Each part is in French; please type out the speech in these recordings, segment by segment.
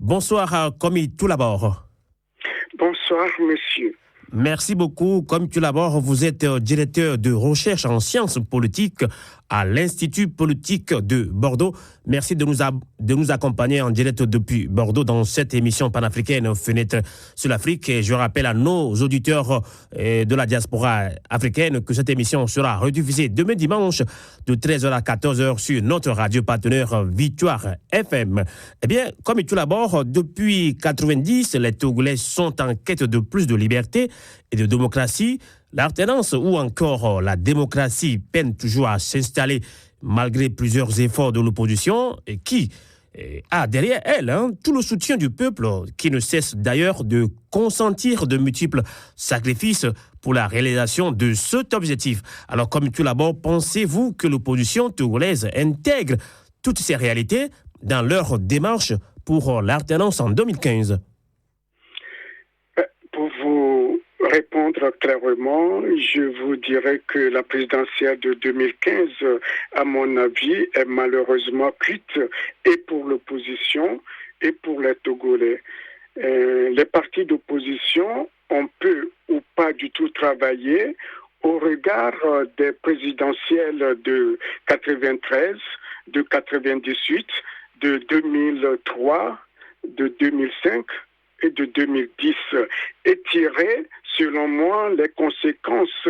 Bonsoir, Komi Toulabor. Bonsoir, monsieur. Merci beaucoup. Komi Toulabor, vous êtes directeur de recherche en sciences politiques à l'Institut politique de Bordeaux. Merci de nous accompagner en direct depuis Bordeaux dans cette émission panafricaine Fenêtre sur l'Afrique. Et je rappelle à nos auditeurs de la diaspora africaine que cette émission sera rediffusée demain dimanche de 13h à 14h sur notre radio partenaire Victoire FM. Eh bien, comme tout d'abord, depuis 90, les Togolais sont en quête de plus de liberté et de démocratie. L'alternance ou encore la démocratie peine toujours à s'installer malgré plusieurs efforts de l'opposition et qui a derrière elle tout le soutien du peuple qui ne cesse d'ailleurs de consentir de multiples sacrifices pour la réalisation de cet objectif. Alors comme tout d'abord, pensez-vous que l'opposition togolaise intègre toutes ces réalités dans leur démarche pour l'alternance en 2015 ? Pour vous répondre clairement, je vous dirais que la présidentielle de 2015, à mon avis, est malheureusement cuite et pour l'opposition et pour les Togolais. Les partis d'opposition, on peut ou pas du tout travailler au regard des présidentielles de 93, de 98, de 2003, de 2005 et de 2010 et tirer, selon moi, les conséquences,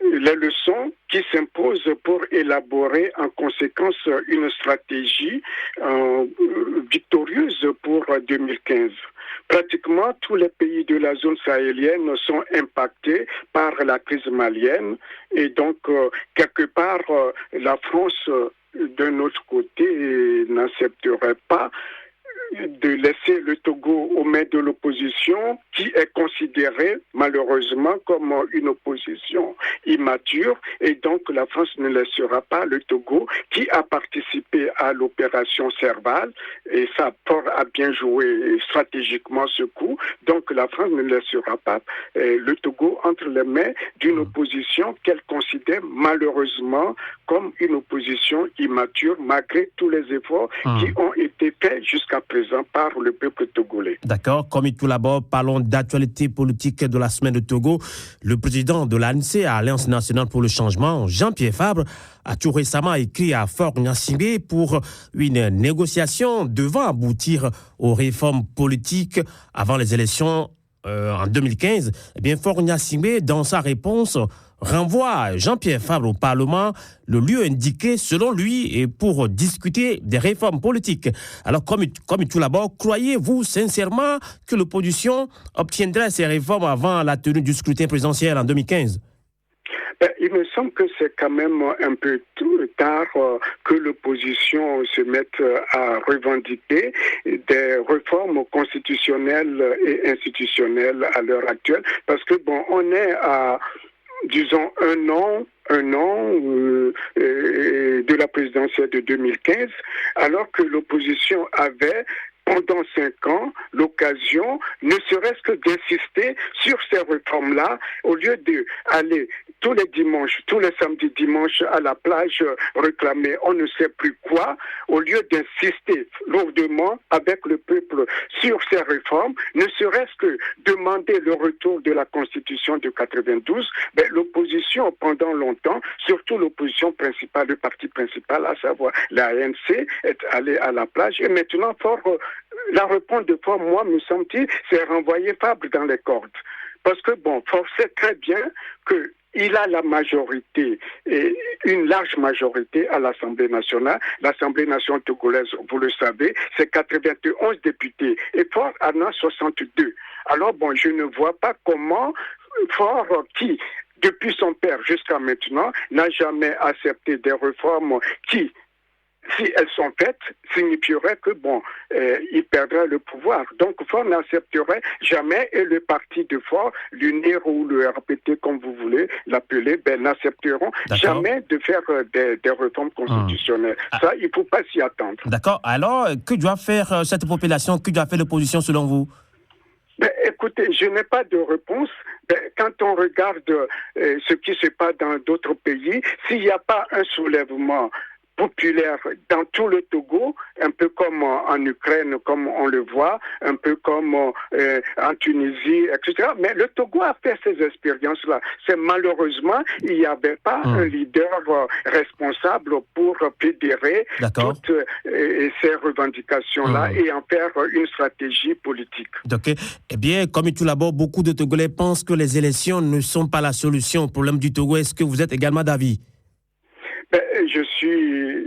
les leçons qui s'imposent pour élaborer en conséquence une stratégie victorieuse pour 2015. Pratiquement tous les pays de la zone sahélienne sont impactés par la crise malienne et donc, quelque part, la France, d'un autre côté, n'accepterait pas de laisser le Togo aux mains de l'opposition qui est considérée malheureusement comme une opposition immature et donc la France ne laissera pas le Togo qui a participé à l'opération Serval et ça a bien joué stratégiquement ce coup, donc la France ne laissera pas le Togo entre les mains d'une opposition qu'elle considère malheureusement comme une opposition immature malgré tous les efforts qui ont été faits jusqu'à présent par le peuple togolais. D'accord. Comme tout d'abord, parlons d'actualité politique de la semaine de Togo. Le président de l'ANC, Alliance nationale pour le changement, Jean-Pierre Fabre, a tout récemment écrit à Faure Gnassingbé pour une négociation devant aboutir aux réformes politiques avant les élections en 2015. Eh bien, Faure Gnassingbé, dans sa réponse, renvoie Jean-Pierre Fabre au Parlement, le lieu indiqué selon lui et pour discuter des réformes politiques. Alors, comme tout d'abord, croyez-vous sincèrement que l'opposition obtiendra ces réformes avant la tenue du scrutin présidentiel en 2015 ? Il me semble que c'est quand même un peu tard que l'opposition se mette à revendiquer des réformes constitutionnelles et institutionnelles à l'heure actuelle, parce que on est à disons un an de la présidentielle de 2015, alors que l'opposition avait pendant 5 ans l'occasion, ne serait-ce que d'insister sur ces réformes-là, au lieu d'aller tous les dimanches, tous les samedis dimanches à la plage réclamer on ne sait plus quoi, au lieu d'insister lourdement avec le peuple sur ces réformes, ne serait-ce que demander le retour de la Constitution de 92, l'opposition pendant longtemps, surtout l'opposition principale, le parti principal, à savoir la ANC, est allée à la plage et maintenant la réponse de Faure, moi, me semble-t-il, c'est renvoyer Fabre dans les cordes. Parce que, Faure sait très bien qu'il a la majorité, et une large majorité à l'Assemblée nationale. L'Assemblée nationale togolaise, vous le savez, c'est 91 députés, et Faure en a 62. Alors, je ne vois pas comment Faure, qui, depuis son père jusqu'à maintenant, n'a jamais accepté des réformes qui, si elles sont faites, signifierait que, il perdrait le pouvoir. Donc, Faure n'accepterait jamais, et le parti de Faure, l'UNIR ou le RPT, comme vous voulez l'appeler, n'accepteront jamais de faire des réformes constitutionnelles. Ça, il ne faut pas s'y attendre. D'accord. Alors, que doit faire cette population, que doit faire l'opposition selon vous ? Écoutez, je n'ai pas de réponse. Quand on regarde ce qui se passe dans d'autres pays, s'il n'y a pas un soulèvement populaire dans tout le Togo, un peu comme en Ukraine, comme on le voit, un peu comme en Tunisie, etc. Mais le Togo a fait ces expériences-là. C'est malheureusement, il n'y avait pas un leader responsable pour fédérer toutes ces revendications-là et en faire une stratégie politique. Okay. Eh bien, comme tout d'abord, beaucoup de Togolais pensent que les élections ne sont pas la solution au problème du Togo. Est-ce que vous êtes également d'avis? Je suis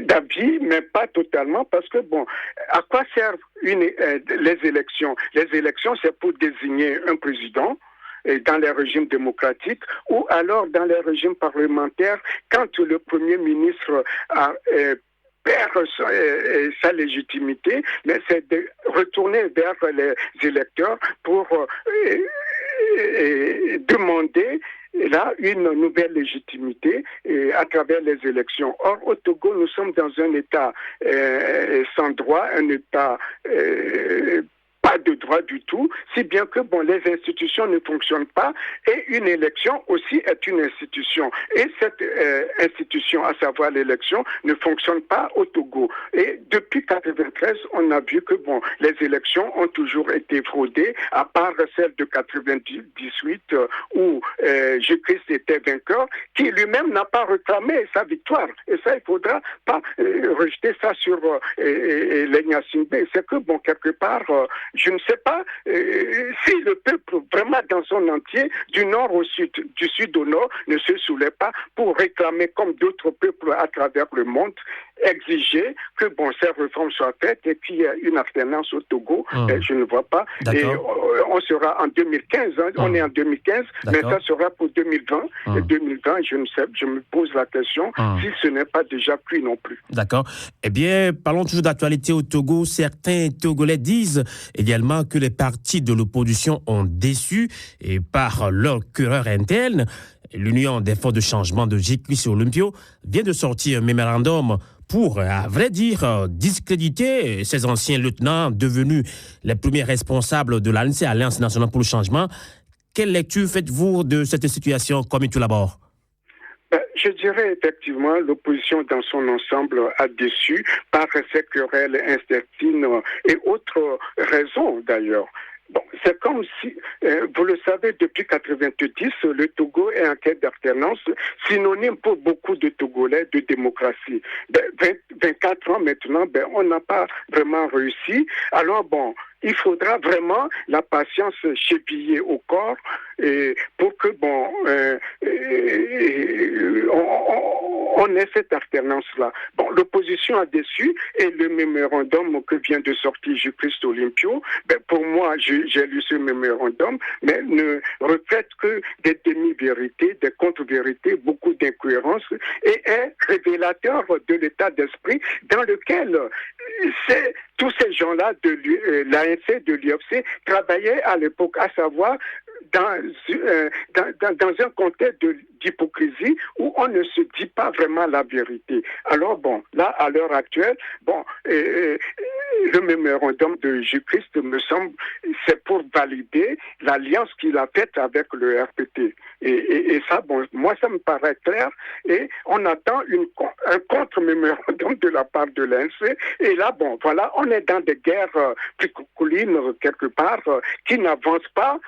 d'avis, mais pas totalement, parce que, bon, à quoi servent les élections? Les élections, c'est pour désigner un président dans les régimes démocratiques, ou alors dans les régimes parlementaires, quand le Premier ministre perd sa légitimité, mais c'est de retourner vers les électeurs pour demander là une nouvelle légitimité à travers les élections. Or, au Togo, nous sommes dans un État sans droit, un État pas de droit du tout, si bien que les institutions ne fonctionnent pas et une élection aussi est une institution. Et cette institution, à savoir l'élection, ne fonctionne pas au Togo. Et depuis 1993, on a vu que les élections ont toujours été fraudées, à part celle de 1998 où Jésus-Christ était vainqueur, qui lui-même n'a pas réclamé sa victoire. Et ça, il ne faudra pas rejeter ça sur les Gnassingbé. C'est que, quelque part, je ne sais pas si le peuple, vraiment dans son entier, du nord au sud, du sud au nord, ne se soulève pas pour réclamer, comme d'autres peuples à travers le monde, exiger que ces réformes soient faites et qu'il y ait une alternance au Togo. Je ne vois pas. Et on sera en 2015, on est en 2015, mais ça sera pour 2020. Et 2020, je ne sais, je me pose la question si ce n'est pas déjà pris non plus. D'accord. Eh bien, parlons toujours d'actualité au Togo. Certains Togolais disent également que les partis de l'opposition ont déçu et par leur quereur interne. L'Union des forces de changement de Jésus-Christ Olympio vient de sortir un mémorandum pour, à vrai dire, discréditer ces anciens lieutenants devenus les premiers responsables de l'ANC, Alliance nationale pour le changement. Quelle lecture faites-vous de cette situation, comme tout d'abord? Je dirais effectivement l'opposition dans son ensemble a déçu par ces querelles intestines et autres raisons d'ailleurs. C'est comme si, vous le savez, depuis 1990, le Togo est en quête d'alternance, synonyme pour beaucoup de Togolais de démocratie. 24 ans maintenant, on n'a pas vraiment réussi. Alors il faudra vraiment la patience chevillée au corps pour que on ait cette alternance-là. L'opposition a déçu et le mémorandum que vient de sortir Jésus-Christ Olympio, pour moi, j'ai lu ce mémorandum, mais ne reflète que des demi-vérités, des contre-vérités, beaucoup d'incohérences et est révélateur de l'état d'esprit dans lequel tous ces gens-là de l'ANC, de l'UFC, travaillaient à l'époque, à savoir dans un contexte d'hypocrisie où on ne se dit pas vraiment la vérité. Alors là, à l'heure actuelle, le mémorandum de Jésus-Christ, me semble, c'est pour valider l'alliance qu'il a faite avec le RPT. Et ça, moi, ça me paraît clair. Et on attend un contre-mémorandum de la part de l'ANC. Et là, voilà, on est dans des guerres picolines, quelque part, qui n'avancent pas,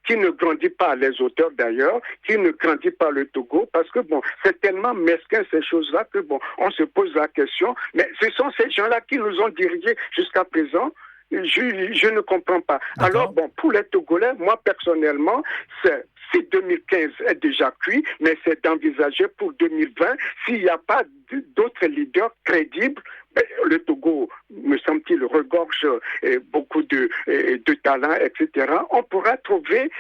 qui ne grandit pas les auteurs d'ailleurs, qui ne grandit pas le Togo, parce que c'est tellement mesquin ces choses-là que on se pose la question, mais ce sont ces gens-là qui nous ont dirigés jusqu'à présent. Je ne comprends pas. Alors pour les Togolais, moi personnellement, si 2015 est déjà cuit, mais c'est d'envisager pour 2020, s'il n'y a pas d'autres leaders crédibles, le Togo, me semble-t-il, regorge beaucoup de talents, etc. On pourra trouver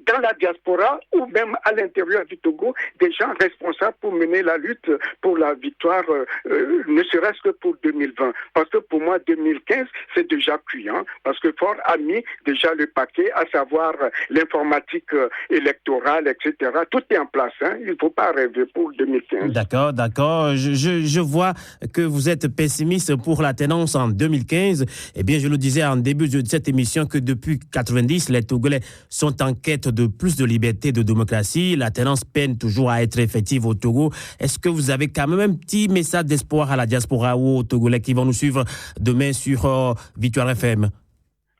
dans la diaspora ou même à l'intérieur du Togo des gens responsables pour mener la lutte pour la victoire, ne serait-ce que pour 2020. Parce que pour moi, 2015, c'est déjà cuit. Parce que Ford a mis déjà le paquet, à savoir l'informatique électorale, etc. Tout est en place. Il ne faut pas rêver pour 2015. D'accord. Je vois que vous êtes pessimiste pour la tendance en 2015. Eh bien, je le disais en début de cette émission que depuis 90, les Togolais sont en quête de plus de liberté, de démocratie. La tendance peine toujours à être effective au Togo. Est-ce que vous avez quand même un petit message d'espoir à la diaspora ou aux Togolais qui vont nous suivre demain sur Victoire FM?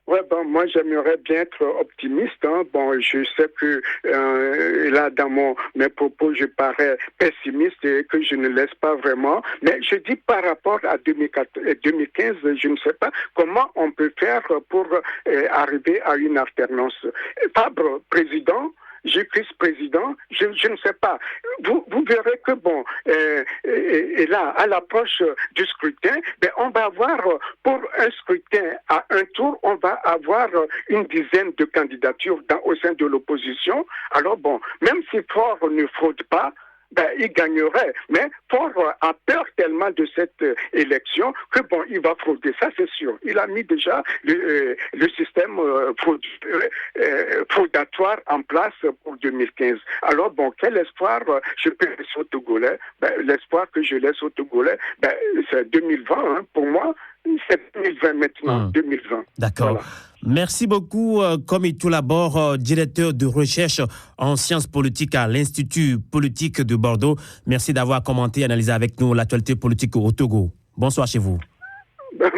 Ouais, moi j'aimerais bien être optimiste. Bon, je sais que là dans mes propos je parais pessimiste et que je ne laisse pas vraiment. Mais je dis par rapport à 2015, je ne sais pas comment on peut faire pour arriver à une alternance. Fabre, président. Jésus-Christ président, je ne sais pas. Vous verrez que et là, à l'approche du scrutin, on va avoir, pour un scrutin à un tour, on va avoir une dizaine de candidatures au sein de l'opposition. Alors même si Faure ne fraude pas, il gagnerait. Mais Faure a peur tellement de cette élection que il va frauder. Ça, c'est sûr. Il a mis déjà le système fraudatoire en place pour 2015. Alors, quel espoir je peux laisser aux Togolais? L'espoir que je laisse aux Togolais, c'est 2020, pour moi. C'est 2020 maintenant, 2020. D'accord. Voilà. Merci beaucoup, Komitou Labor, directeur de recherche en sciences politiques à l'Institut politique de Bordeaux. Merci d'avoir commenté et analysé avec nous l'actualité politique au Togo. Bonsoir chez vous. Bon.